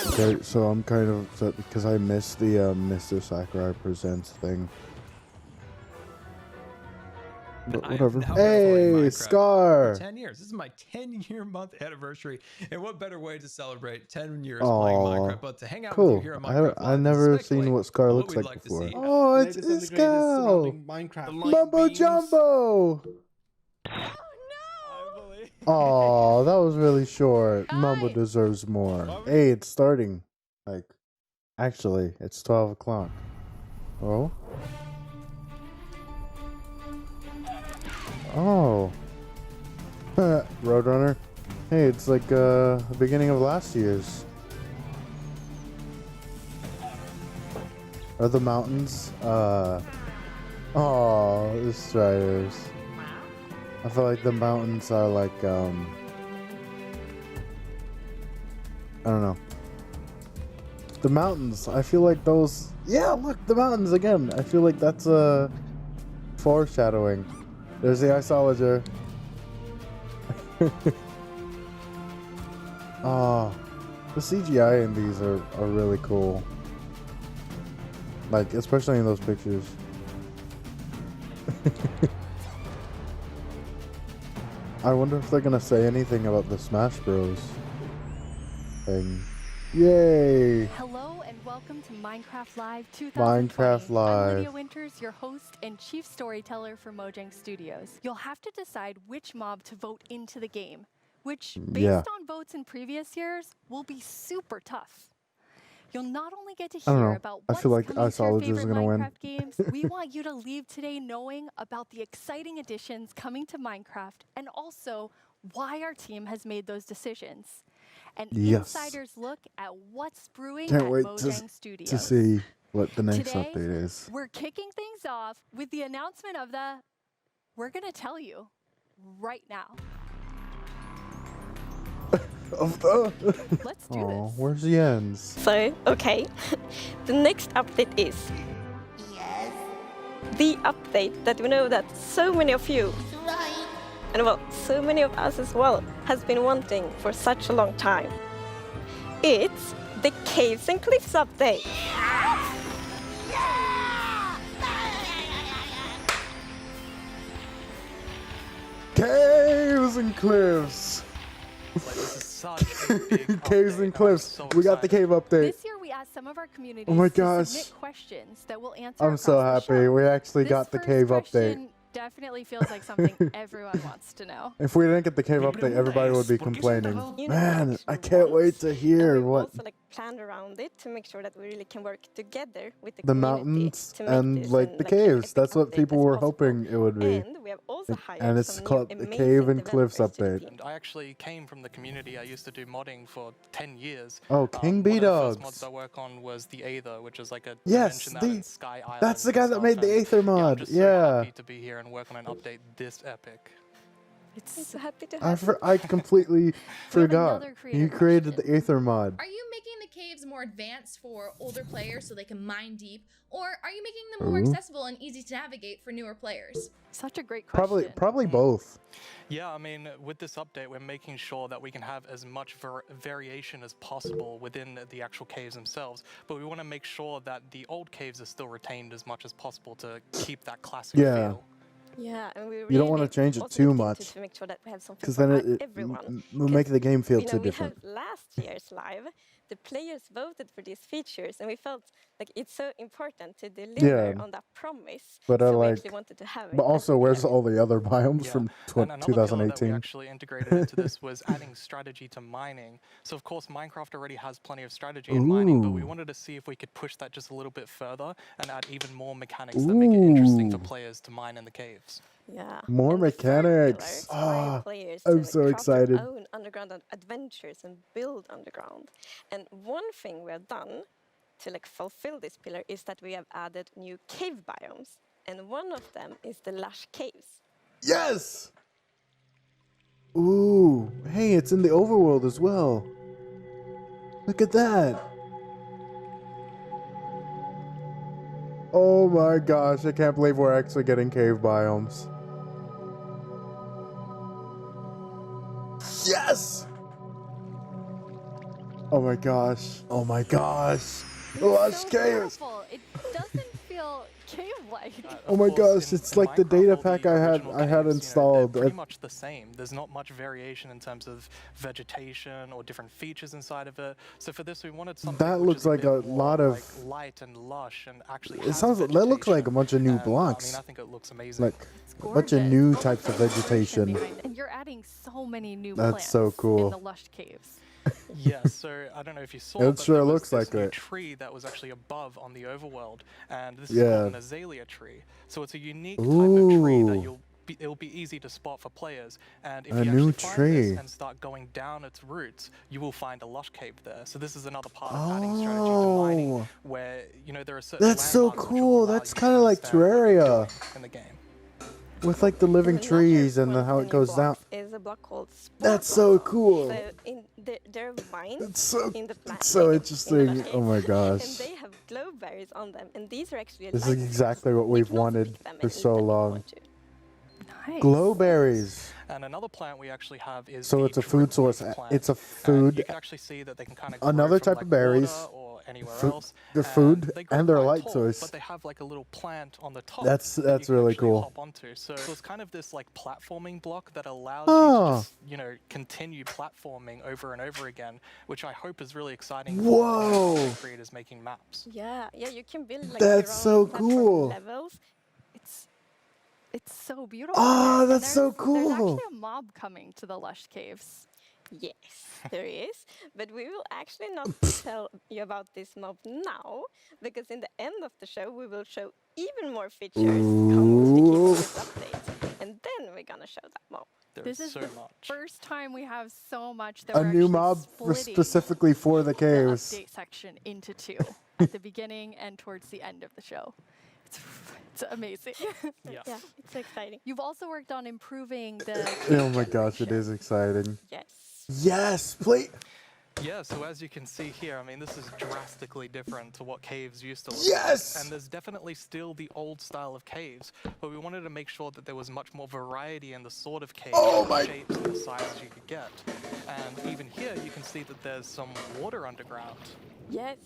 Okay, so I'm kind of upset because I missed the Mr. Sakurai Presents thing. But whatever. I've now been playing Hey, Minecraft for Scar! 10 years. This is my 10-year month anniversary. And what better way to celebrate 10 years playing Aw, Minecraft but to hang out with you cool. here on Minecraft I've Live and never seen speculate what Scar on what looks we'd like like to before. see. Oh, it's Latest and the greatest Iskall! surrounding Minecraft. The light Mumbo beams. Jumbo! I believe. Oh, that was really short. Hi. Mumbo deserves more. Hey, it's starting. Like, actually, it's 12 o'clock. Oh? Oh. Roadrunner. Hey, it's like the beginning of last year's. Are the mountains? Oh, the Striders. I feel like the mountains are like, I don't know. The mountains, I feel like those, yeah, look, the mountains again. I feel like that's foreshadowing. There's the Isolager. Oh, the CGI in these are really cool. Like, especially in those pictures. I wonder if they're gonna say anything about the Smash Bros. Thing. Yay! Hello and welcome to Minecraft Live 2020. Minecraft Live. I'm Lydia Winters, your host and chief storyteller for Mojang Studios. You'll have to decide which mob to vote into the game, which, based Yeah. on votes in previous years, will be super tough. You'll not only get to I don't hear know. about I what's feel like coming to your Isolager's favorite gonna win. Minecraft games, we want you to leave today knowing about the exciting additions coming to Minecraft and also why our team has made those decisions. An Yes. insider's look at what's brewing Can't at wait Mojang Studios. to see what the next Today, update is. we're kicking things off with the announcement of the, we're gonna tell you right now. Of the Let's do Oh, this. where's the ends? So, okay, the next update is the update that we know that so many of you, and well, so many of us as well, has been wanting for such a long time. It's the Caves and Cliffs update. Caves and cliffs. This is such a big Caves update. and cliffs. So We got the excited. cave update. This year we asked some of our community Oh my to gosh. submit questions that we'll answer I'm so across the happy. show. We actually This got the first cave update. question definitely feels like something everyone wants to know. If we didn't get the cave update, everybody would be complaining. You know, Man, actually I can't wait once, to and hear we've what also planned around it to make sure that we really can work together with the the community mountains to make and this like an, the an caves. epic That's what update people as were possible. hoping it would be. And we have also hired And it's some called new the amazing Cave and Cliffs developers to the update. team. And I actually came from the community. I used to do modding for 10 years. Oh, King One of the first B-Dogs. mods I work on was the Aether, which is like a Yes, dimension that in Sky Island. that's the guy that stuff, made the and Aether mod. Yeah, I'm just so Yeah. happy to be here and work on an update this epic. I'm so happy to I, have you. I completely forgot. another creator You created question. the Aether mod. Are you making the caves more advanced for older players so they can mine deep, or are you making them more Ooh. accessible and easy to navigate for newer players? Such a great question. Probably both. Yeah, I mean, with this update, we're making sure that we can have as much variation as possible within the actual caves themselves, but we want to make sure that the old caves are still retained as much as possible to keep that classic Yeah. feel. Yeah, and we You don't wanna really change it also too looked much, into to make sure that we have something because for then it everyone. will make the game feel You know, too we different. have last year's live, the players voted for these features, and we felt like it's so important to deliver Yeah. on that promise. But so we like, actually wanted to have it. but as also, an where's event. all the other biomes Yeah. from And another pillar that we 2018? actually integrated into this was adding strategy to mining. So of course Minecraft already has plenty of strategy in mining, but we Ooh. wanted to see if we could push that just a little bit further and add even more mechanics that make it interesting for Ooh. players to mine in the caves. Yeah. More And the third pillar mechanics. inspired Ah, players I'm to, like, so craft excited. Their own underground adventures and build underground. And one thing we have done to like fulfill this pillar is that we have added new cave biomes, and one of them is the lush caves. Yes! Ooh, hey, it's in the overworld as well. Look at that. Oh my gosh, I can't believe we're actually getting cave biomes. Yes! Oh my gosh. Oh my gosh. It's Lush so caves. beautiful. It doesn't feel cave-like. Oh my gosh, it's like the data pack I had installed. They're pretty much the same. There's not much variation in terms of vegetation or different features inside of it. So for this, we wanted something That which looks is like bit a more, lot of. like, light and lush and actually It has sounds. That looks like a vegetation. bunch of new And, I blocks. mean, I think it looks amazing. Like It's a bunch of gorgeous. new All of types the of vegetation vegetation. behind it. And you're adding so many new That's plants so cool. in the lush caves. Yeah, so I don't know if you saw, It but sure there was looks this like new it. tree that was actually above on the overworld, and this is Yeah. called an azalea tree. So it's a unique type of tree that Ooh. it'll be easy to spot for players. And if A you new actually find tree. this and start going down its roots, you will find a lush cave there. So this is another part of adding strategy to mining, Oh. where there are certain That's so landmarks which will cool. allow That's you to kinda like understand what you're Terraria. doing in the game. With like the living Another trees and one of how the it new goes down. blocks is a block called spore That's block. so cool. So there are vines It's so in the plant. it's so in the interesting. lush Oh my caves, gosh. And they have glow berries on them, and these are actually This is light exactly source. what You we've can also wanted pick them for and eat so them if you long. want to. Nice. Glowberries. And another plant we actually have is So the it's a food drip source. leaf plant. It's a And food. you can actually see that they can kind of Another type of berries. Or anywhere Food- else. they're and food they grow and they're a quite light tall, source. But they have like a little plant on the top. That's that you can really actually cool. hop onto. So it's kind of this like platforming block that allows Huh. you to just continue platforming over and over again, which I hope is really exciting Whoa. for creators making maps. Yeah, you can build like That's your so own platform cool. levels. It's so beautiful. Oh, And that's so There's cool. actually a mob coming to the lush caves. Yes, there is. But we will actually not tell you about this mob now, because in the end of the show, we will show even more features coming to the Ooh. Keep this update. And then we're going to show that mob. There's This is so the much. first time we have so much that A we're new actually mob splitting specifically for the the caves. update section into two at the beginning and towards the end of the show. It's amazing. Yeah. Yeah, it's exciting. You've also worked on improving the. Oh my gosh, it is exciting. Yes. Yes, play. Yeah, so as you can see here, I mean, this is drastically different to what caves used to look Yes! like. And there's definitely still the old style of caves, but we wanted to make sure that there was much more variety in the sort of caves, Oh the my- shapes and the sizes you could get. And even here, you can see that there's some water underground. Yes.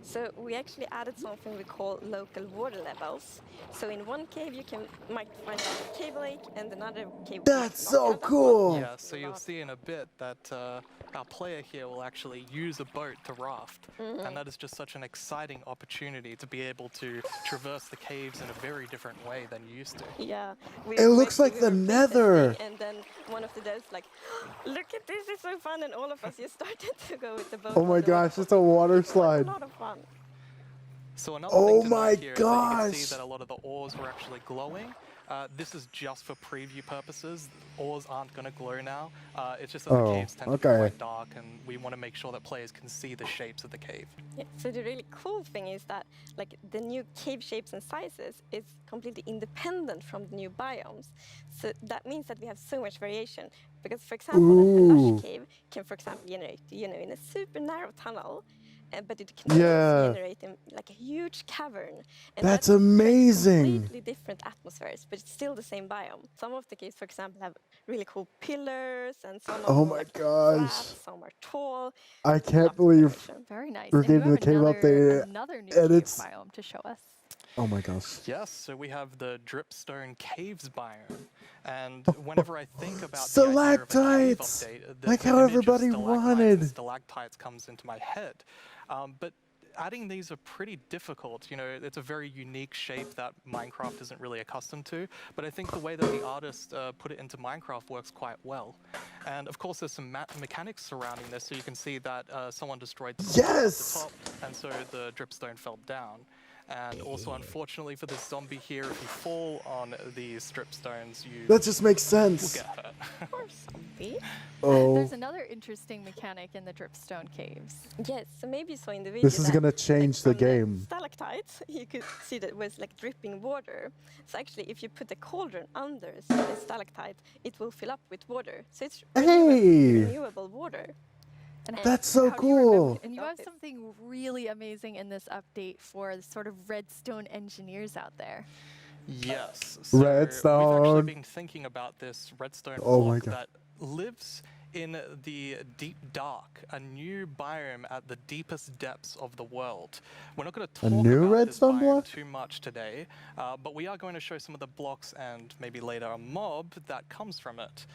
So we actually added something we call local water levels. So in one cave you might find a cave lake, and another cave. That's might not so have that one. cool. Yeah, so you'll see in a bit that our player here will actually use a boat to raft. And that is just such an exciting opportunity to be able to traverse the caves in a very different way than you used to. Yeah. It looks like the were Nether. playtesting, And then one of the devs like, look at this, it's so fun, and all of us just started to go with the boat. Oh my on the gosh, waterfall. it's a water It was slide. a lot of fun. So another Oh thing to my note here is that you can gosh. see that a lot of the ores were actually glowing. This is just for preview purposes. Ores aren't going to glow now. It's just that the Oh, caves tend to be okay. quite dark, and we want to make sure that players can see the shapes of the cave. Yeah. So the really cool thing is that like the new cave shapes and sizes is completely independent from the new biomes. So that means that we have so much variation. Because for example, a Ooh. lush cave can, for example, generate in a super narrow tunnel, but it can Yeah. also generate in like a huge cavern. And That's that creates amazing. Completely different atmospheres, but it's still the same biome. Some of the caves, for example, have really cool pillars, and some of Oh them my are like gosh. flat, some are tall. I Lots can't of believe. variation. Very nice. We're And you getting have the cave update, another new and cave it's- biome to show us. Oh my gosh. Yes, so we have the Dripstone Caves biome. And whenever I think about Stalactites! the idea of a cave update, the Like how image of everybody stalagmites wanted. and stalactites comes into my head. But adding these are pretty difficult. It's a very unique shape that Minecraft isn't really accustomed to. But I think the way that the artist put it into Minecraft works quite well. And of course, there's some mechanics surrounding this. So you can see that someone destroyed the Yes! top, and so the dripstone fell down. And also, unfortunately for this zombie here, if you fall on these dripstones, you That just makes will sense. get hurt. Or zombie. Oh, There's another interesting mechanic in the dripstone caves. Yes, so maybe you saw in the video. this is that, gonna change the from game. Stalactites, you could see that it was like dripping water. So actually, if you put a cauldron under the stalactite, it will fill up with water. So it's Hey! renewable water. And That's so how do you remember- cool. And you have Got it. something really amazing in this update for the sort of redstone engineers out there. Yes. So We've Redstone. actually been thinking about this redstone Oh my block God. that lives in the deep dark, a new biome at the deepest depths of the world. We're not going to talk new about redstone this biome block? too much today, but we are going to show some of the blocks and maybe later a mob that comes from it.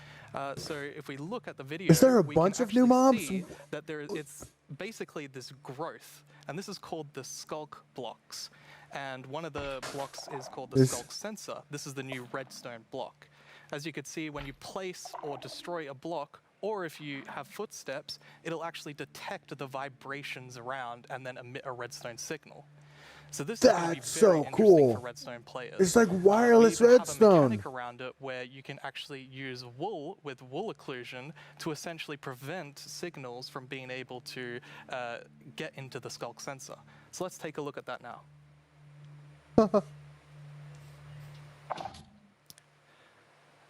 So if we look at the video, Is there a we can bunch of new actually mobs? see that it's basically this growth, and this is called the skulk blocks. And one of the blocks is called the skulk sensor. This is the new redstone block. As you can see, when you place or destroy a block, or if you have footsteps, it'll actually detect the vibrations around and then emit a redstone signal. So this is going to be very interesting for redstone players. It's like wireless we even redstone. have a mechanic around it where you can actually use wool with wool occlusion to essentially prevent signals from being able to get into the skulk sensor. So let's take a look at that now.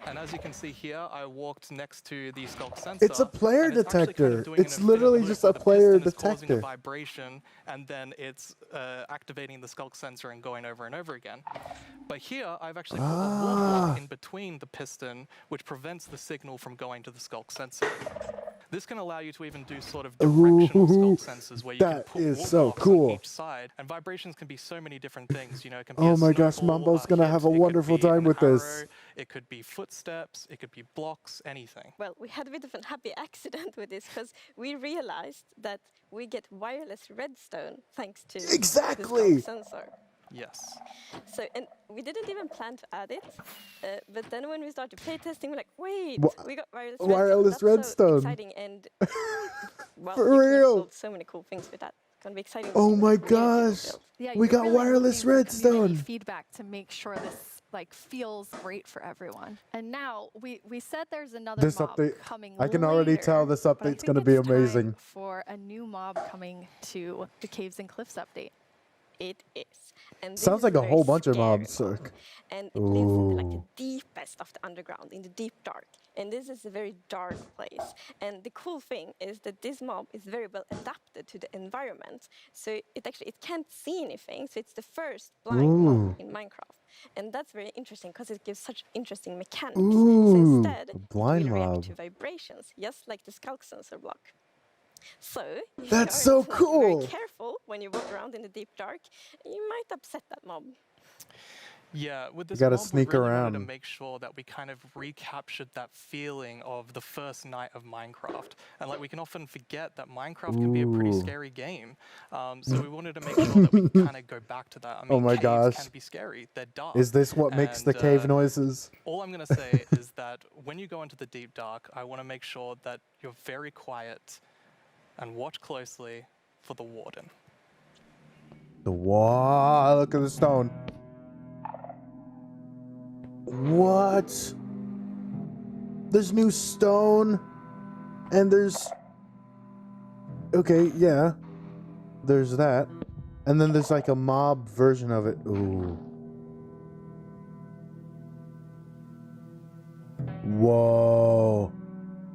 And as you can see here, I walked next to the skulk sensor. It's a player and it's actually kind of detector. doing It's an infinite literally loop just where a the player piston is causing a detector. vibration, and then it's activating the skulk sensor and going over and over again. But here, I've actually put a wool block in between the piston, which prevents the signal from going to the skulk sensor. This can allow you to even do sort of directional skulk sensors where you can That put is wool so blocks cool. on each side, and vibrations can be so many different things. You know, it can be Oh a my gosh, snowball, Mambo's a gonna hit, have a it could wonderful be time an with this. arrow, it could be footsteps, it could be blocks, anything. Well, we had a bit of a happy accident with this because we realized that we get wireless redstone thanks to Exactly. the skulk sensor. Yes. So, and we didn't even plan to add it, but then when we started playtesting, we're like, wait, we got wireless redstone. That's so exciting, and well, For you can real. build so many cool things with that. It's gonna be exciting. to Oh see what my the community will gosh. build. Yeah, We you're got really wireless looking for community redstone. feedback to make sure this like feels great for everyone. And now we said there's another This mob update, coming I can already later, tell this but I update's think gonna be it's time amazing. for a new mob coming to the Caves and Cliffs update. It is. And this Sounds is like a very whole bunch of scary mobs. mob. And it lives in the, like the Ooh. deepest of the underground, in the deep dark. And this is a very dark place. And the cool thing is that this mob is very well adapted to the environment. So it can't see anything. So it's the first blind mob in Minecraft. And that's very interesting because it gives such interesting mechanics. So instead, a it blind will react mob. to vibrations, just like the skulk sensor block. So, if That's you are so like, cool. very careful when you walk around in the deep dark, you might upset that mob. Yeah, with this gotta mob, sneak we really wanted around. to make sure that we kind of recaptured that feeling of the first night of Minecraft. And like we can often forget that Minecraft can be a pretty Ooh. scary game. So we wanted to make sure that we kind of go back to that. I mean, Oh my caves gosh. can be scary. They're dark. Is this what makes the And, cave noises? All I'm going to say is that when you go into the deep dark, I want to make sure that you're very quiet and watch closely for the warden. The wall. Look at the stone. What? There's new stone. And there's... Okay, yeah. There's that. And then there's like a mob version of it. Ooh. Whoa.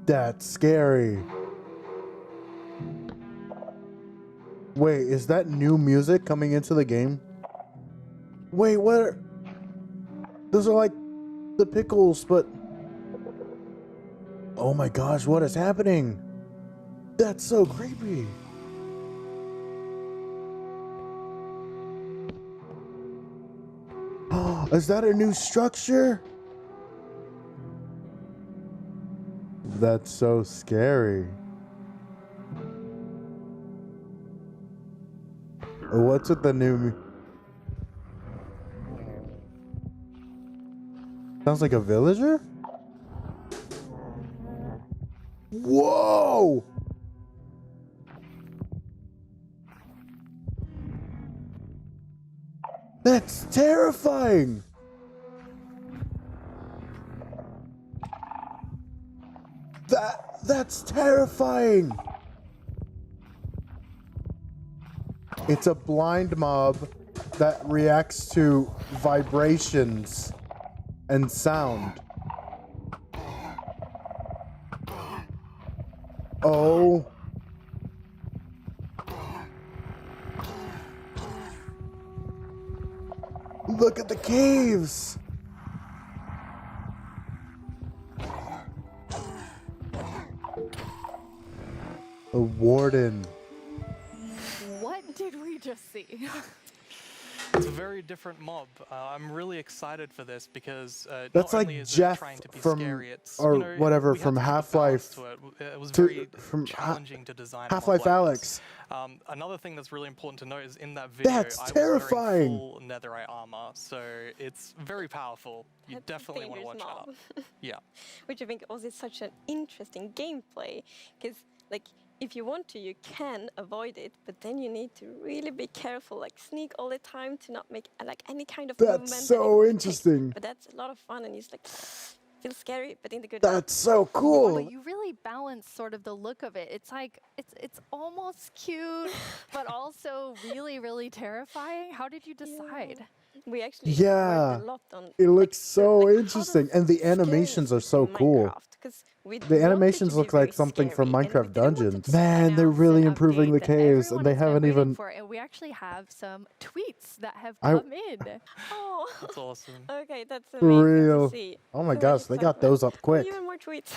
That's scary. Wait, is that new music coming into the game? Wait, what? Those are like the pickles, but... Oh my gosh, what is happening? That's so creepy. Oh, is that a new structure? That's so scary. What's with the new... Sounds like a villager? Whoa! That's terrifying! That's terrifying! It's a blind mob that reacts to vibrations and sound. Oh. Look at the caves. warden. What did we just see? It's a very different mob. I'm really excited for this because That's not like only is Jeff it trying to be from- scary, it's or you know, whatever we had from to keep a Half-Life balance to it. It was to- very from challenging to design a mob Half-Life like Alex. this. Another thing that's really important to note is in that video, That's I was terrifying. wearing full netherite armor, so it's very powerful. You That's a definitely want to watch dangerous out. mob. Yeah. Which I think also is such an interesting gameplay, because like if you want to, you can avoid it, but then you need to really be careful, like sneak all the time to not make like any kind of movement. That's that so it would take. interesting. But that's a lot of fun, and it's like feels scary, but in the good. That's so cool. But you really balance sort of the look of it. It's like it's almost cute, but also really, really terrifying. How did you decide? We actually Yeah. worked a lot on. It looks like, so how to interesting, and the scare animations are in so cool. Minecraft, 'cause we The wanted animations to be look like very something from scary, and we Minecraft didn't want it Dungeons. to Man, they're Announce really an improving the update that caves, and everyone they has been haven't waiting even. for, and we actually have some tweets that have I- come in. Oh, That's awesome. okay, that's amazing Real. to see. Oh my So gosh, much they got excitement. those up quick. Even more tweets.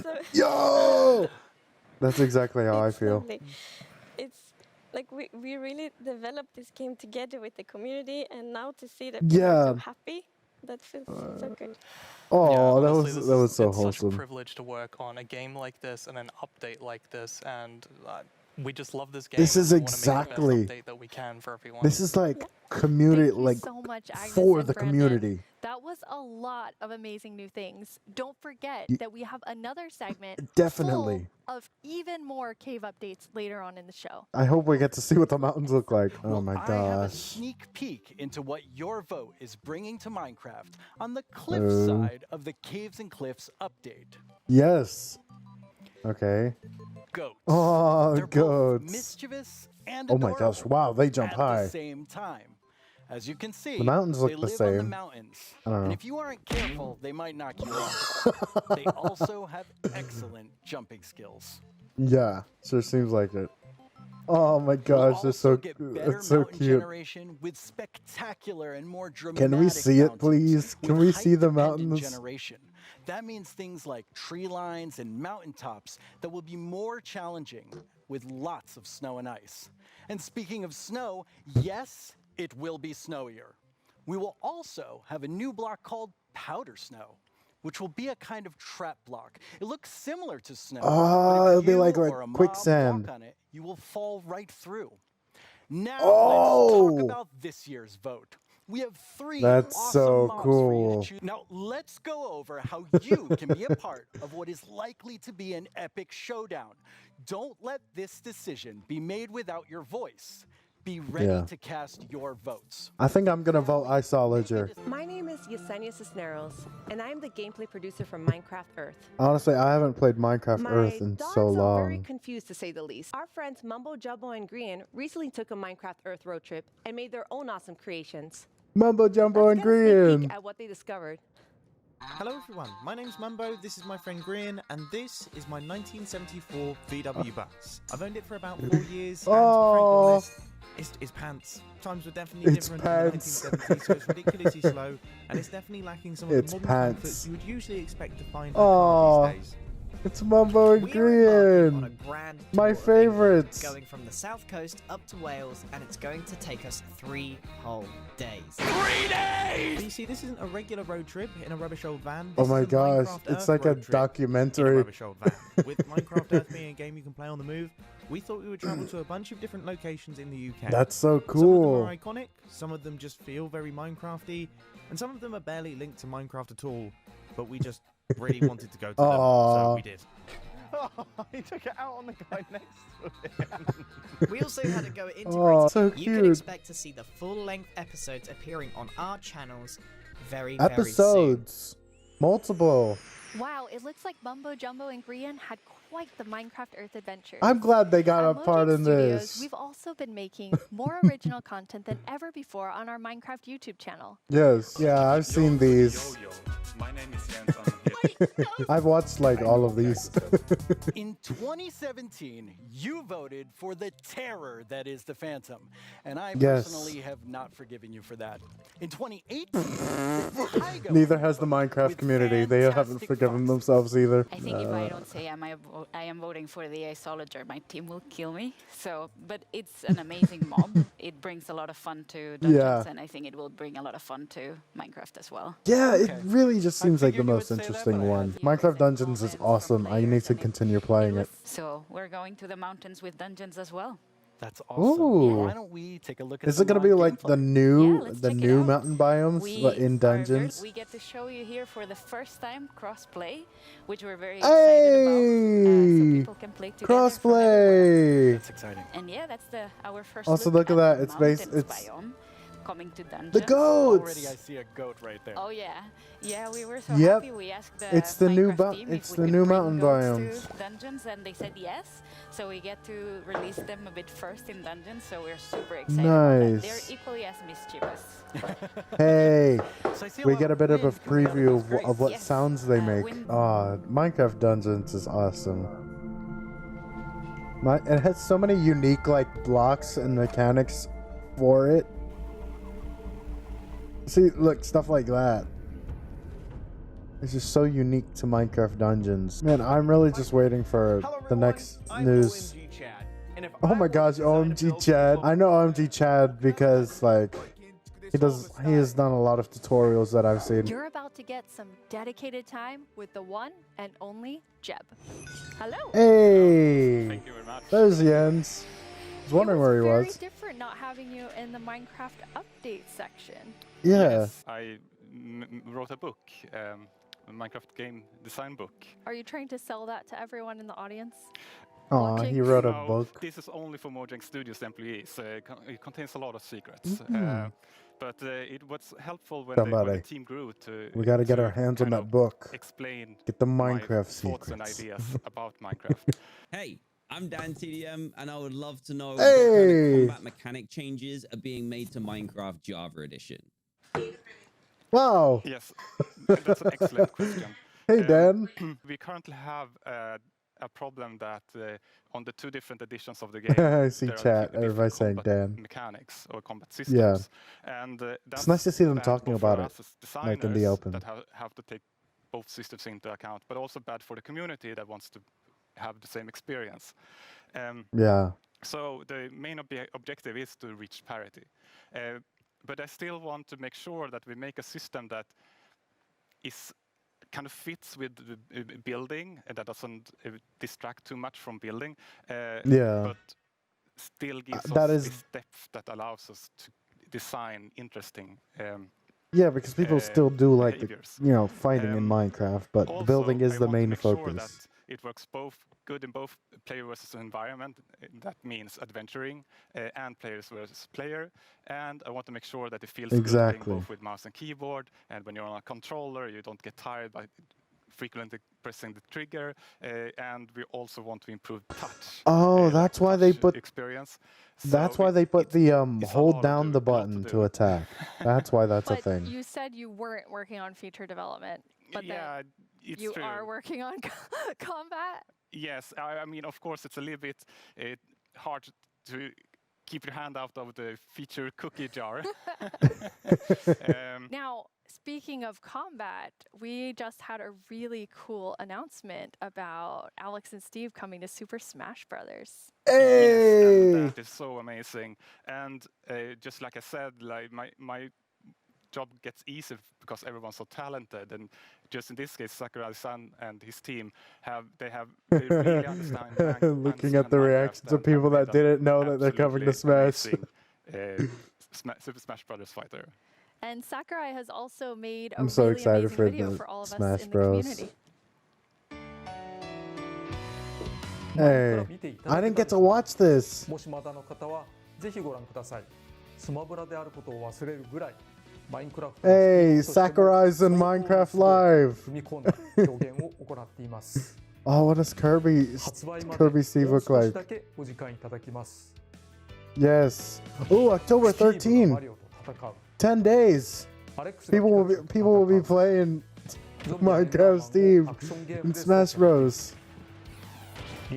So Yo! That's exactly how I it's feel. lovely. It's like we really developed this game together with the community, and now to see that people are so Yeah. happy, that feels so good. Oh, Yeah, that honestly, was so it's such a wholesome. privilege to work on a game like this and an update like this, and we just love this game. This and is we wanna make the best exactly- update that we can for everyone. This is like community, Thank you like so much, Agnes for and the Brandon. community. That was a lot of amazing new things. Don't forget that we have another segment Definitely. full of even more cave updates later on in the show. I hope we get to see what the mountains look like. Oh Well, my I have a gosh. sneak peek into what your vote is bringing to Minecraft on the cliff Oh. side of the Caves and Cliffs update. Yes. Okay. Goats. Oh, They're both goats. mischievous and Oh my gosh, adorable wow, they jump at high. the same time. As you can see, The mountains look they the live on the same. mountains. I don't And know. if you aren't careful, they might knock you off. They also have excellent jumping skills. Yeah, sure seems like it. Oh my We'll gosh, they're also so get better it's so mountain cute. generation with spectacular and more dramatic Can we see it, mountains please? Can with we see the height-dependent mountains? generation. That means things like tree lines and mountaintops that will be more challenging with lots of snow and ice. And speaking of snow, yes, it will be snowier. We will also have a new block called powder snow, which will be a kind of trap block. It looks similar to snow. but Oh, if it'll be you like or a mob quicksand. walk on it, you will fall right through. Now Oh! let's talk about this year's vote. We have three That's awesome so mobs for you cool. to choose. Now let's go over how you can be a part of what is likely to be an epic showdown. Don't let this decision be made without your voice. Be ready Yeah. to cast your votes. I think I'm gonna vote Isologer. My name is Yesenia Cisneros, and I'm the gameplay producer from Minecraft Earth. Honestly, I haven't played Minecraft My Earth in dogs so are very long. confused, to say the least. Our friends Mumbo Jumbo and Grian recently took a Minecraft Earth road trip and made their own awesome creations. Mumbo Jumbo and Let's get a sneak Grian. peek at what they discovered. Hello everyone, my name's Mumbo, this is my friend Grian, and this is my 1974 VW bus. I've owned it for about 4 years, and to be frankly Oh. honest, it's pants. Times were definitely It's different pants. in the 1970s, so it's ridiculously slow, and it's definitely lacking some of It's the modern pants. comforts you would usually expect to find in Aw. a car these days. It's Mumbo and We are embarking on a Grian. grand My tour of England, favorites. going from the south coast up to Wales, and it's going to take us 3 whole days. But you see, this isn't a regular road trip in a rubbish old van. Oh This my is a gosh, Minecraft it's Earth like a road trip in a documentary. rubbish old van. With Minecraft Earth being a game you can play on the move, we thought we would travel to a bunch of different locations in the UK. That's so Some of them cool. are iconic, some of them just feel very Minecrafty, and some of them are barely linked to Minecraft at all. But we just really wanted to go to them, Aw. so we did. He took it out on the guy next to him. We also had to go integrated. Oh, so You can cute. expect to see the full-length episodes appearing on our channels very, very soon. Episodes. Multiple. Wow, it looks like Mumbo Jumbo and Grian had quite the Minecraft Earth adventure. I'm glad they got At a part Mojang in Studios, this. We've also been making more original content than ever before on our Minecraft YouTube channel. Yes, yeah, I've seen these. My name is Jens. I've watched like all of these. In 2017, you voted for the terror that is the Phantom, and I Yes. personally have not forgiven you for that. In 2018, Neither has the Minecraft community. They haven't forgiven themselves either. I think if I don't say I'm I am voting for the Astrologer. My team will kill me. So, but it's an amazing mob. It brings a lot of fun to dungeons, and I think it will bring a lot of fun to Minecraft as well. Yeah, it really just seems like the figured you most would say that, interesting but I one. had Minecraft Dungeons is awesome. I need to continue playing it. So we're going to the mountains with dungeons as well. That's awesome. Ooh. Why don't we take a look at Is it gonna be like the new mountain biomes in dungeons? We get to show you here for the first time cross-play, which we're very excited about. So people can play together. Crossplay. That's exciting. And yeah, that's our first Also, look look at that. the It's based. mountains It's biome coming to dungeons. the goats. Already I see a goat right there. Oh yeah, yeah. We were so Yep. happy. We asked the It's the new Minecraft team it's if the we new could bring mountain goats biomes. to dungeons, and they said yes. So we get to release them a bit first in dungeons. So we're super excited. About that. Nice. They're equally as mischievous. Hey, So I see we lot get a bit of a wind coming out preview these of what Yes. sounds they make. Wind. Minecraft Dungeons is awesome. It has so many unique like blocks and mechanics for it. See, look, stuff like that. It's just so unique to Minecraft Dungeons. Man, I'm really just waiting for the next news. Oh my gosh, OMG Chad. I know OMG Chad because like he has done a lot of tutorials that I've seen. You're about to get some dedicated time with the one and only Jeb. Hello. Hey, Thank you very much. there's Jens. I was wondering where he Very was. different not having you in the Minecraft update section. Yeah. Yes, I wrote a book, a Minecraft game design book. Are you trying to sell that to everyone in the audience? Aw, he wrote a No, book. This is only for Mojang Studios employees. It contains a lot of secrets. Mhm. But it was helpful when the Somebody. team grew to. We gotta get to our hands on kind that of book. Explain Get the my Minecraft thoughts and secrets. ideas about Minecraft. Hey, I'm Dan TDM, and I would love to know what Hey! kind of combat mechanic changes are being made to Minecraft Java Edition. Wow. Yes, that's an excellent question. Hey, Dan. We currently have a problem that on the two different editions of the game, I see there are chat. different Everybody saying combat Dan. mechanics or combat systems. Yeah. And It's that's nice to see them bad talking both for about us it, as like in the designers open. that have to take both systems into account, but also bad for the community that wants to have the same experience. Yeah. So the main objective is to reach parity. But I still want to make sure that we make a system that is kind of fits with the building and that doesn't distract too much from building. Yeah. But still gives that us is- this depth that allows us to design interesting Yeah, because people still do like the, behaviors. fighting in Minecraft, but the Also, building is I the want to main make sure focus. that it works both good in both player versus environment. That means adventuring and players versus player. And I want to make sure that it feels good Exactly. playing both with mouse and keyboard. And when you're on a controller, you don't get tired by frequently pressing the trigger. And we also want to improve touch. Oh, that's why they put. Experience. That's So why they put the hold lot down to- the a lot to button do. to attack. That's why that's a But thing. you said you weren't working on feature development, but Yeah, then it's you true. are working on combat. Yes, I mean, of course, it's a little bit hard to keep your hand out of the feature cookie jar. Now, speaking of combat, we just had a really cool announcement about Alex and Steve coming to Super Smash Brothers. Hey! Yes, and that is so amazing. And just like I said, like my job gets easy because everyone's so talented. And just in this case, Sakurai-san and his team they really understand. Looking at the reactions of people that didn't know that they're coming to Smash. Super Smash Brothers fighter. And Sakurai has also made a I'm so really excited amazing for video the for all of Smash us in Bros. the community. Hey, I didn't get to watch this. もしまだの方はぜひご覧ください。スマブラであることを忘れるぐらい、マインクラフトの Hey, スピードとしても Sakurai's in Minecraft Live. 踏み込んだ表現を行っています。 Oh, what does Kirby 発売まで Kirby Steve もう look 少し like? だけお時間いただきます。 Yes. Oh, October スティーブがマ 13. リオと戦う。 10 days. アレックスが People will be playing Minecraft Steve in Smash Bros.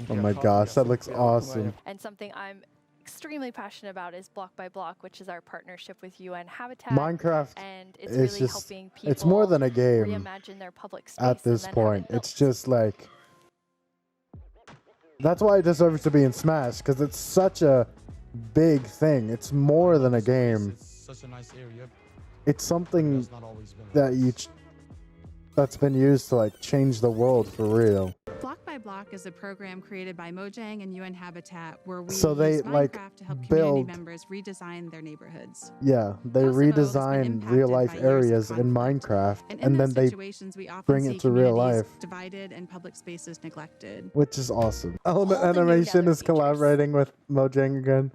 Oh my gosh, that looks awesome. And something I'm extremely passionate about is Block by Block, which is our partnership with UN Habitat. Minecraft and it's is really just, helping people it's more than a game reimagine their public space at and this then have it point. built. It's just like That's why it deserves to be in Smash, because it's such a big thing. It's more than a game. It's such a nice area. It's something It's not always been that that's been used to like change the world for real. Block by Block is a program created by Mojang and UN Habitat where we So they, use like, Minecraft to help build- community members redesign their neighborhoods. Yeah, they TheAwesome has been redesign impacted real life by years of areas in conflict. Minecraft, And and in then those they situations, we often bring see it to real communities life, divided and public spaces neglected. which is awesome. Element All the new Animation gather is collaborating with Mojang again.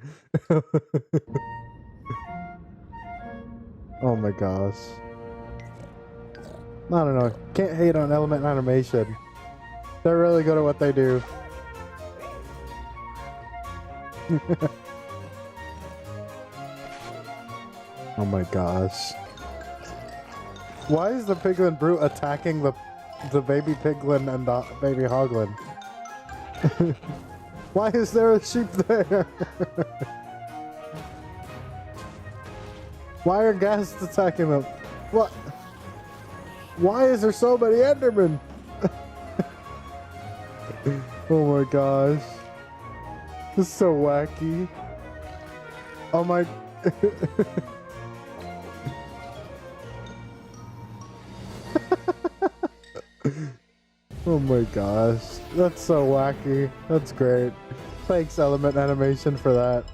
Oh my gosh. I don't know. Can't hate on Element Animation. They're really good at what they do. Oh my gosh. Why is the Piglin Brute attacking the baby Piglin and the baby Hoglin? Why is there a sheep there? Why are ghasts attacking them? What? Why is there so many Endermen? Oh my gosh. This is so wacky. Oh my... Oh my gosh. That's so wacky. That's great. Thanks, Element Animation, for that.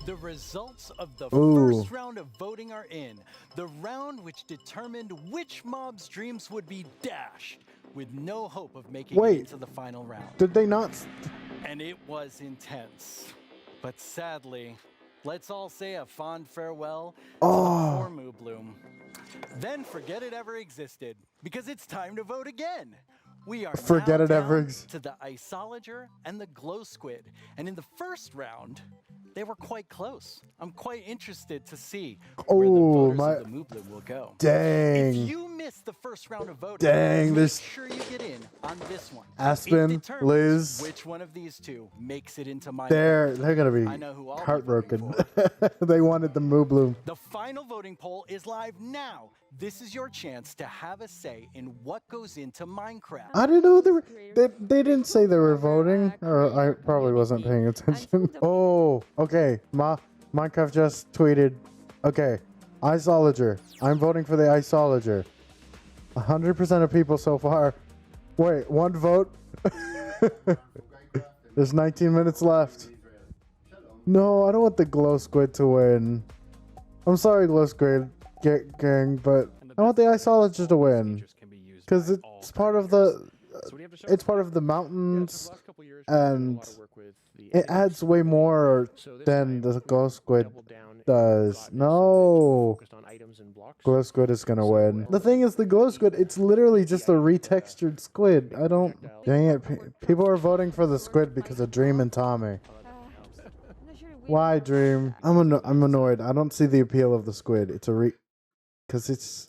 The results of the Ooh. first round of voting are in. The round which determined which mob's dreams would be dashed, with no hope of making Wait. it into the final round. Did they not... And it was intense. But sadly, let's all say a fond farewell to the poor Moo Bloom. Then forget it ever existed, because it's time to vote again. We are Forget now it ever down to the Isolager and the Glow Squid. And in the first round, they were quite close. I'm quite interested to see where the Oh, voters my... of the Moo Bloom will go. Dang. If you missed the first round of voting, Dang, make there's- sure you get in on this one. Aspen, It determines Liz. which one of these two makes it into my They're vote. gonna be I know who I'll be heartbroken. They wanted the Moo Bloom. The final voting poll is live now. This is your chance to have a say in what goes into Minecraft. I didn't know they didn't say they were voting, or I probably wasn't paying attention. Oh, okay. Minecraft just tweeted, okay, Isolager. I'm voting for the Isolager. 100% of people so far. Wait, one vote? There's 19 minutes left. No, I don't want the Glow Squid to win. I'm sorry, Glow Squid gang, but I want the Isolager to win. Because it's part of the mountains, and it adds way more than the Glow Squid does. No, Glow Squid is gonna win. The thing is, the Glow Squid, it's literally just a retextured squid. I don't. Dang it! People are voting for the squid because of Dream and Tommy. Why, Dream? I'm annoyed. I don't see the appeal of the squid. It's a because it's.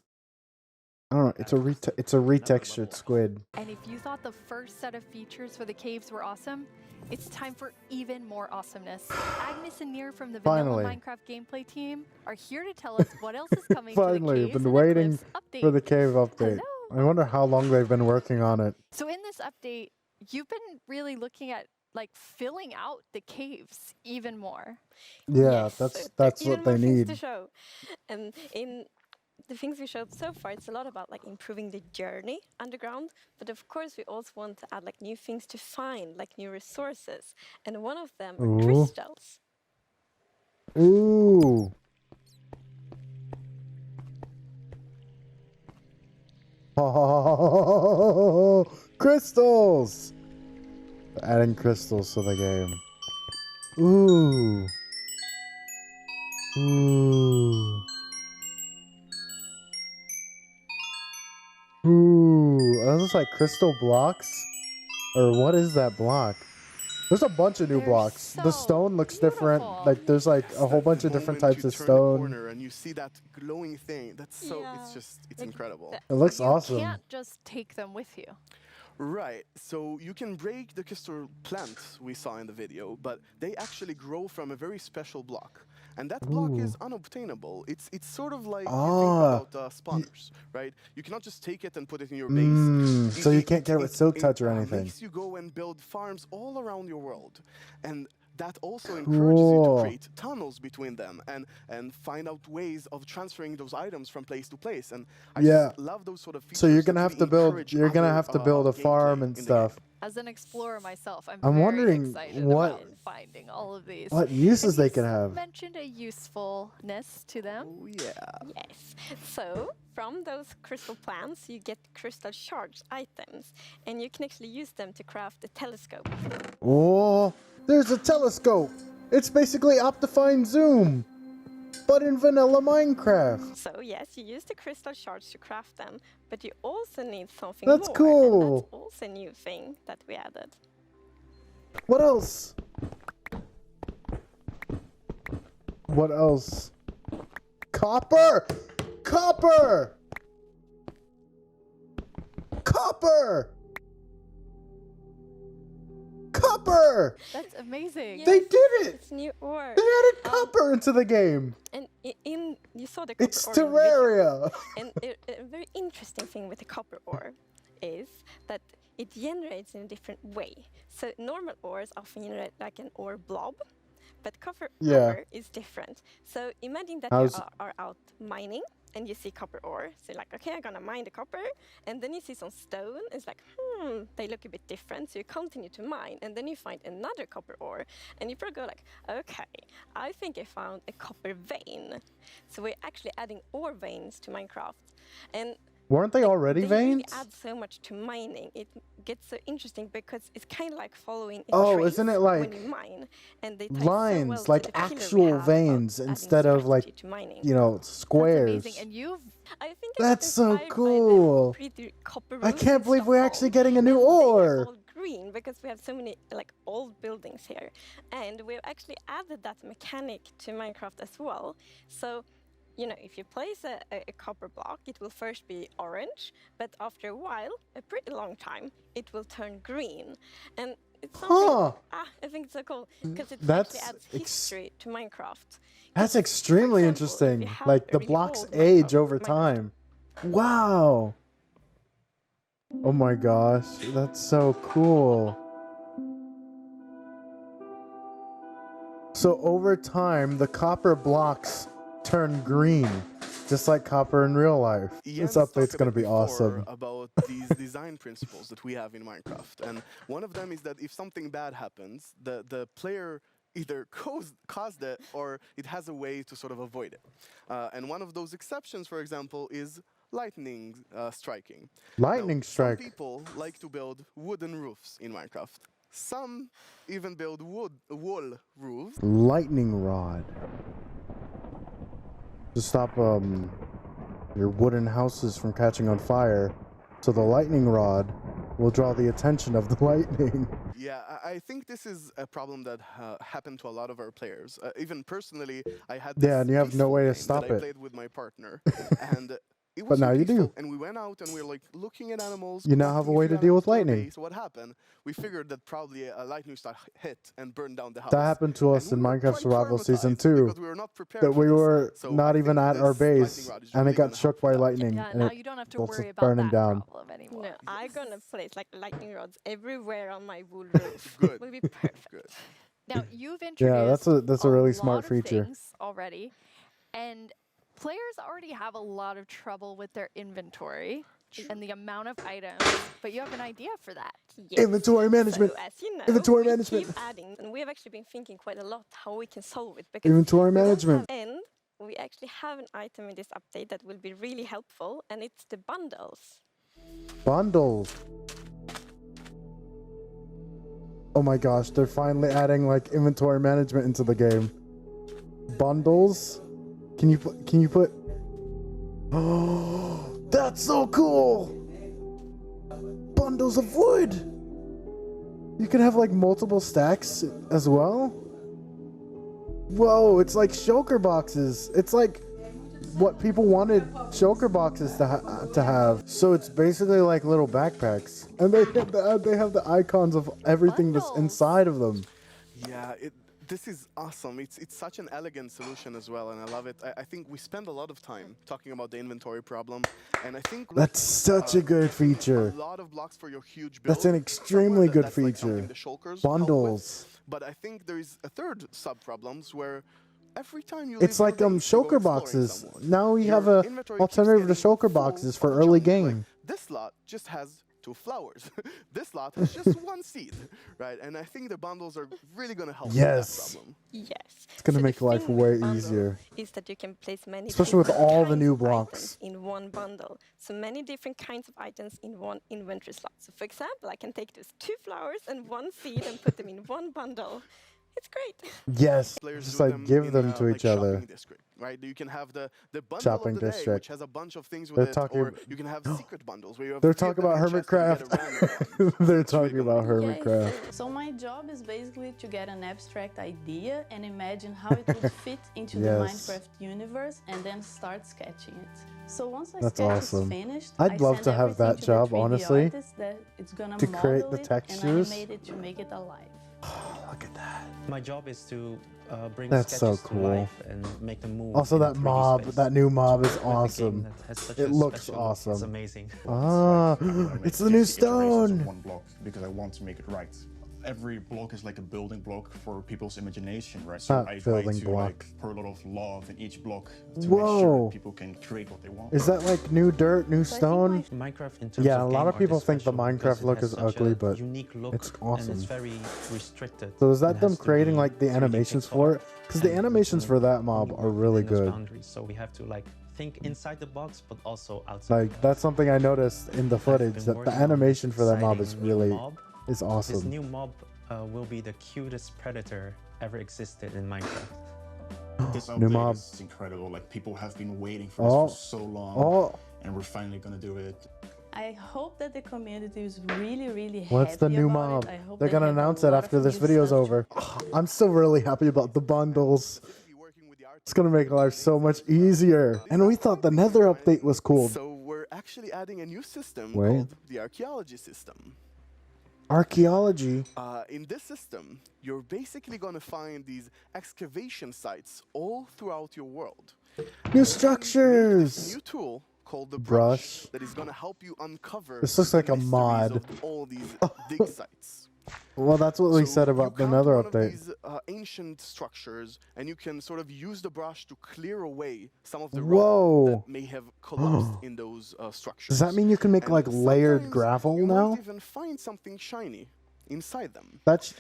I don't know. It's a retextured squid. And if you thought the first set of features for the caves were awesome, it's time for even more awesomeness. Agnes and Near from the Vanilla Finally. Minecraft gameplay team are here to tell us what else is coming to the Finally, caves I've been and waiting Eclipse update. for the cave update. I wonder how long they've been working on it. So in this update, you've been really looking at like filling out the caves even more. Yeah, Yes, that's there are what even they more things need. to show. And in the things we showed so far, it's a lot about like improving the journey underground. But of course, we also want to add like new things to find, like new resources. And one of them are Ooh. crystals. Ooh. Oh, crystals! Adding crystals to the game. Ooh. Ooh. Ooh. Are those like crystal blocks? Or what is that block? There's a bunch of new blocks. The stone looks different. Like there's like a whole bunch of different types of stone. And you see that glowing thing. That's so. It's just. It's incredible. It looks awesome. You can't just take them with you. Right, so you can break the crystal plants we saw in the video, but they actually grow from a very special block. and that block is unobtainable. It's sort of like you Ah. think about spawners, right? You cannot just take it and put it in your base. So you can't get it with Silk Touch or anything. Makes you go and build farms all around your world, and that also encourages you to create tunnels between them and find out ways of transferring those items from place to place. And I just love those sort of features. So you're gonna that have to really build. encourage You're gonna other, have to build a gameplay farm and in the stuff. As an explorer myself, I'm I'm very wondering excited what- about finding all of these. What uses And they you could have. mentioned a usefulness to them. Oh, yeah. Yes. So from those crystal plants, you get crystal shards items, and you can actually use them to craft a telescope. Oh, there's a telescope. It's basically Optifine Zoom, but in vanilla Minecraft. So yes, you use the crystal shards to craft them, but you also need something That's more. cool. And that's also a new thing that we added. What else? What else? Copper! Copper! Copper! Copper! That's amazing. They did it! It's new ore. They added copper into the game. And in you saw the copper It's ore in the video. Terraria. And a very interesting thing with the copper ore is that it generates in a different way. So normal ores often generate like an ore blob, but copper ore is different. So imagine that you are out mining and you see copper ore. So you're like, okay, I'm gonna mine the copper. And then you see some stone. It's like, they look a bit different. So you continue to mine. And then you find another copper ore. And you probably go like, okay, I think I found a copper vein. So we're actually adding ore veins to Minecraft. And Weren't they already they veins? really add so much to mining. It gets so interesting because it's kind of like following a Oh, trace isn't it when like you mine, and they tie lines, so well like to the pillar we actual have about veins adding instead of strategy like, to mining. you know, squares. Amazing. And you've I think That's so cool. pretty copper I roofs can't in believe we're Stockholm, actually getting a new and they are ore. all green because we have so many like old buildings here, and we've actually added that mechanic to Minecraft as well. So, you know, if you place a copper block, it will first be orange, but after a while, a pretty long time, it will turn green. And it's something, I think it's so cool because it actually adds history to Minecraft. That's extremely interesting. Like the blocks age over time. Wow. Oh my gosh, that's so cool. So over time, the copper blocks turn green, just like copper in real life. This update's gonna be awesome. About these design principles that we have in Minecraft, and one of them is that if something bad happens, the player either caused it or it has a way to sort of avoid it. And one of those exceptions, for example, is lightning striking. Lightning strike. Some people like to build wooden roofs in Minecraft. Some even build wall roofs. Lightning rod. To stop your wooden houses from catching on fire. So the lightning rod will draw the attention of the lightning. Yeah, I think this is a problem that happened to a lot of our players. Even personally, I had this Yeah, and you have no peaceful way to game stop that I it. played with my partner, and it But was so now you do. peaceful, and we went out and we were like looking at animals. You now have a way to deal with lightning. So what happened? We figured that probably a lightning strike hit and burned down the house. That happened to us in Minecraft Survival Season 2. because we were not prepared That for we this. were So not I even think at our this lightning base, rod is and really it got gonna shook by lightning, Yeah, and now it you don't have to was worry about burning that down. problem anymore. No, I'm gonna place like lightning rods everywhere on my wool roof. Good. Will be perfect. Good. Now you've introduced Yeah, that's a really lot smart of feature. things already, and players already have a lot of trouble with their inventory and the amount of items. But you have an idea for that. Inventory management. So, as you know, Inventory we management. keep adding, and we have actually been thinking quite a lot how we can solve it. Because Inventory we don't management. have- And we actually have an item in this update that will be really helpful, and it's the bundles. Bundles. Oh my gosh, they're finally adding like inventory management into the game. Bundles? Can you put Oh, that's so cool. Bundles of wood. You can have like multiple stacks as well. Whoa, it's like shulker boxes. It's like what people wanted shulker boxes to have. So it's basically like little backpacks, and they have the icons of everything that's inside of them. Yeah, This is awesome. It's such an elegant solution as well, and I love it. I think we spend a lot of time talking about the inventory problem, and I think That's such a good feature. a lot of blocks for your huge build. That's an extremely good that's like feature. something the shulkers help with. Bundles. But I think there is a third sub problems where every time you It's leave like your base to go shulker exploring boxes. somewhere, Now we your have a inventory keeps alternative to getting shulker full boxes of for early junk. game. Like, this lot just has 2 flowers. This lot has just 1 seed, right? And I think the bundles are really going to help with Yes. that problem. Yes. It's gonna So make the life thing with way bundles easier. Is that you can place many Especially with different all the kinds new of blocks. items in one bundle. So many different kinds of items in one inventory slot. So for example, I can take those 2 flowers and 1 seed and put them in one bundle. It's great. Yes. Players Just do like give in, them to like each other. shopping district, right? You can have the bundle Shopping of the day, district. which has a bunch of things with They're it, talking or ab- you can have secret bundles where you have They're 3 of talking them about in a chest and you get a Hermitcraft. random one. They're talking about Yes. Hermitcraft. So my job is basically to get an abstract idea and imagine how it would fit into the Yes. Minecraft universe and then start sketching it. So once I That's sketch awesome. is finished, I'd I love send to have everything that to the job, 3D honestly, artist that it's gonna to create model the it textures. and animate it to make it alive. My job is to bring That's so sketches to cool. life and make them move. Also, in that 3D mob, space. that new mob is With a game awesome. that has such It a looks special look, It's awesome. amazing. Ah, it's the new stone. One block because I want to make it right. Every block is like a building block for people's imagination, right? So Not I try building to block. like pour a lot of love in each block to make Whoa. sure that people can create what they want. Is that like new dirt, new stone? Minecraft in terms Yeah, a of lot game of people art is think the special because Minecraft it look has is such ugly, a but unique look it's and awesome. it's very restricted. So is that It them has to creating be like the 3D animations pixel for it? art Because the and animations for that mob are really within those good. boundaries. So we have to like think inside the box, but also outside. Like that's something I noticed in the footage been that the working on animation for that mob is deciding new really mob. is This awesome. new mob will be the cutest predator ever existed in Minecraft. This New update mob. is incredible. Like people have been waiting for Oh. this for so long, Oh. and we're finally gonna do it. I hope that the community is really What's the happy new about mob? it. I hope They're they gonna have a announce it lot after of this new video's stuff over. I'm still really happy about the bundles. It's gonna make life so much easier. And we thought the Nether update was cool. So we're actually adding a new system Wait. called the archaeology system. Archaeology. In this system, you're basically going to find these excavation sites all throughout your world. New structures. New tool called the Brush. that is going to help you uncover This looks like a mysteries mod. of all these dig sites. Well, that's what we said about the Nether One of update. these ancient structures, and you can sort of use the brush to clear away some of the Whoa. rubble that may have collapsed in those structures. Does that mean you can make And like layered sometimes gravel you now? might even find something shiny inside them. That's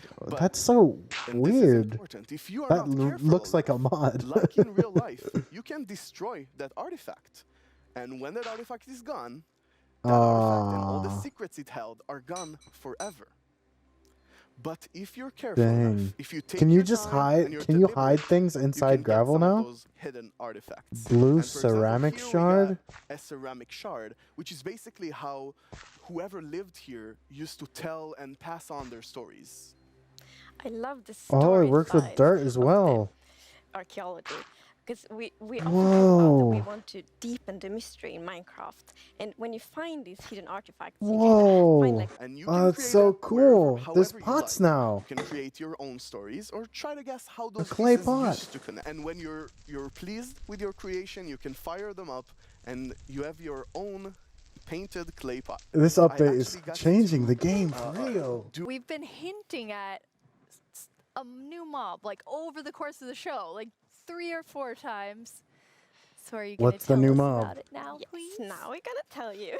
so And this is weird. important. If you are That not careful looks like a mod. like in real life, you can destroy that artifact. And when that artifact is gone, that artifact and all the secrets it held are gone forever. But if you're careful Dang. enough, if you take Can you your just time and hide? you're Can you deliberate, hide things you inside can get gravel some of now? those hidden artifacts. Blue And for example, ceramic here we shard? got a ceramic shard, which is basically how whoever lived here used to tell and pass on their stories. I love the Oh, story it works with side dirt as of the well. archaeology. Because we often talk about that we Whoa. want to deepen the mystery in Minecraft. And when you find these hidden artifacts, Whoa. find like Oh, that's so cool. There's pots now. You can create your own stories or try to guess how those clay pieces pot. used to connect. And when you're pleased with your creation, you can fire them up and you have your own painted clay pot. This I update is actually got changing to, the game for real. We've been hinting at a new mob like over the course of the show, like 3 or 4 times. So are you going to What's the tell new us mob? about it now, please? Yes, now we're gonna tell you.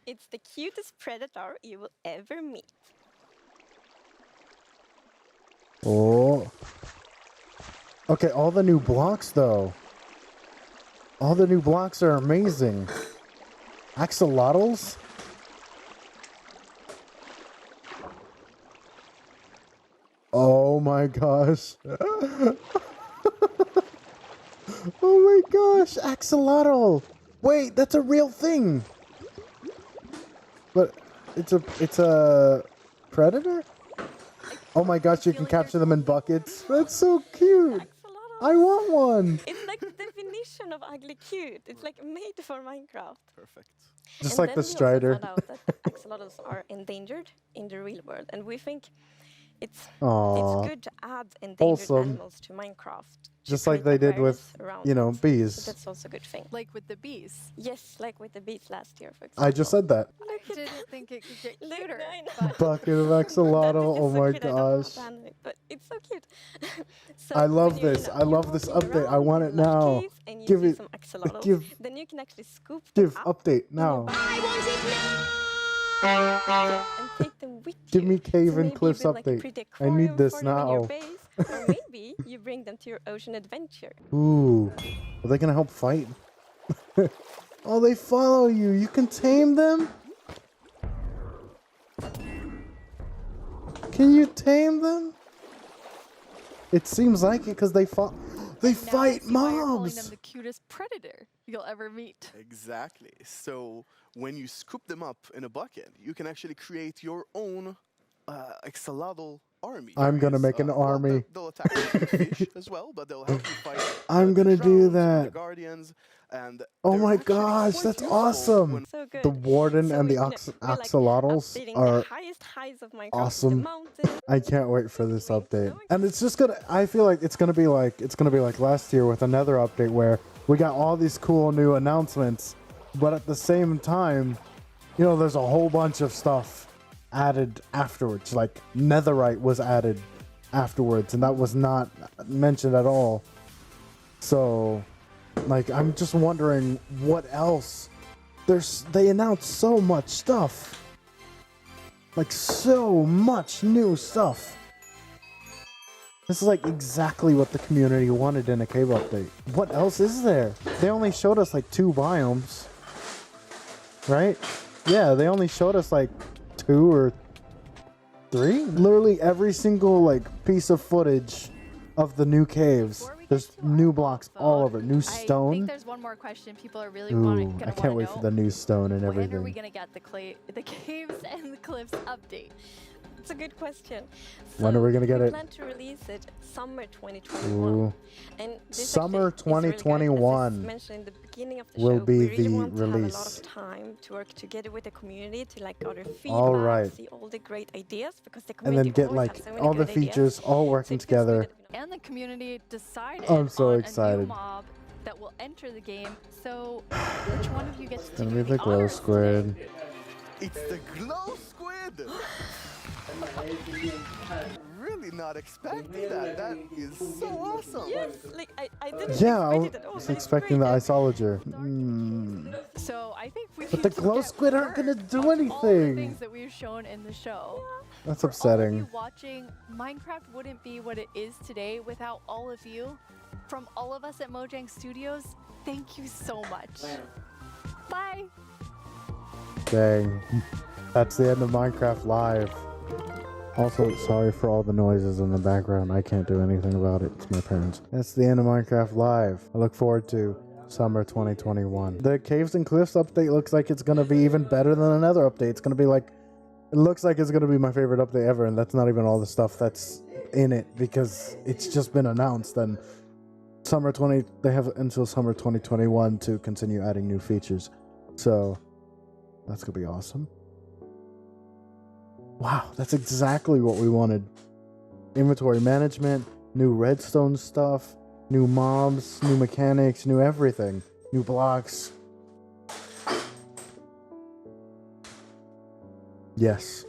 It's the cutest predator you will ever meet. Oh. Okay, all the new blocks though. All the new blocks are amazing. Axolotls? Oh my gosh. Oh my gosh, axolotl. Wait, that's a real thing. But it's a predator? Oh my gosh, you can capture them in buckets. That's so cute. I want one. It's like the definition of ugly cute. It's like made for Minecraft. Perfect. Just And like then the we also Strider. found out that axolotls are endangered in the real world, and we think It's Aw. good to add endangered Wholesome. animals to Minecraft. to Just like create they did with, awareness around you know, it. bees. So that's also a good thing. Like with the bees. Yes, like with the bees last year, for example. I just said that. I didn't think it could get cuter. Bucket of axolotl. Oh my gosh. But it's so cute. So I love when you're, this. I love this update. I want it now. caves and you Give see it. some axolotls, Give. then you can actually scoop them Give up update now. and take them with you. Give me cave So and maybe cliffs you build, like, a update. pretty I need aquarium this for them in your now. base, or maybe you bring them to your ocean adventure. Ooh. Are they gonna help fight? Oh, they follow you. You can tame them? Can you tame them? It seems like it because they fought. They fight Calling them mobs. the cutest predator you'll ever meet. Exactly. So when you scoop them up in a bucket, you can actually create your own axolotl army. I'm gonna make an army. They'll attack the fish as well, but they'll help you fight. I'm gonna do the that. guardians, and Oh my gosh, that's awesome. So good. The warden So and the we're like axolotls updating are the highest highs of Minecraft, awesome. the mountains. I can't wait for this update. And it's just gonna, I feel like it's gonna be like last year with another update where we got all these cool new announcements, but at the same time, you know, there's a whole bunch of stuff added afterwards. Like netherite was added afterwards, and that was not mentioned at all. So, like, I'm just wondering what else. They announced so much stuff. Like, so much new stuff. This is like exactly what the community wanted in a cave update. What else is there? They only showed us like 2 biomes. Right? Yeah, they only showed us like 2 or 3. Literally every single like piece of footage of the new caves. There's new blocks all over. New I stone. think there's one more question people are really Ooh, gonna I can't wait for the new stone and When are we everything. gonna get the caves and the cliffs update? It's a good question. When are we gonna get we it? plan to release it summer 2021. Ooh. And this Summer actually is really good. As I 2021 mentioned in the beginning of the will show, be we really the want to have a lot release. of time to work together with the community to like gather feedback, All right. see all the great ideas, because the And community then get always like have so many all the good ideas. features all working together. And the community decided I'm so on a excited. new mob that will enter the game. So which one of you gets It's to gonna do be the glow honors squid. It's the glow squid. Really not expecting that. That is so awesome. Yes, like I didn't Yeah, I expect it at all. was but it's expecting the great. isolager. So I think we But need the to glow get squid aren't gonna do all the anything. things that we've shown in the show. That's For all of upsetting. you watching, Minecraft wouldn't be what it is today without all of you. From all of us at Mojang Studios, thank you so much. Bye. Dang. That's the end of Minecraft Live. Also, sorry for all the noises in the background. I can't do anything about it. It's my parents. That's the end of Minecraft Live. I look forward to summer 2021. The Caves and Cliffs update looks like it's going to be even better than another update. It's going to be like... It looks like it's going to be my favorite update ever, and that's not even all the stuff that's in it, because it's just been announced, and they have until summer 2021 to continue adding new features. So, that's going to be awesome. Wow, that's exactly what we wanted. Inventory management, new redstone stuff, new mobs, new mechanics, new everything, new blocks. Yes.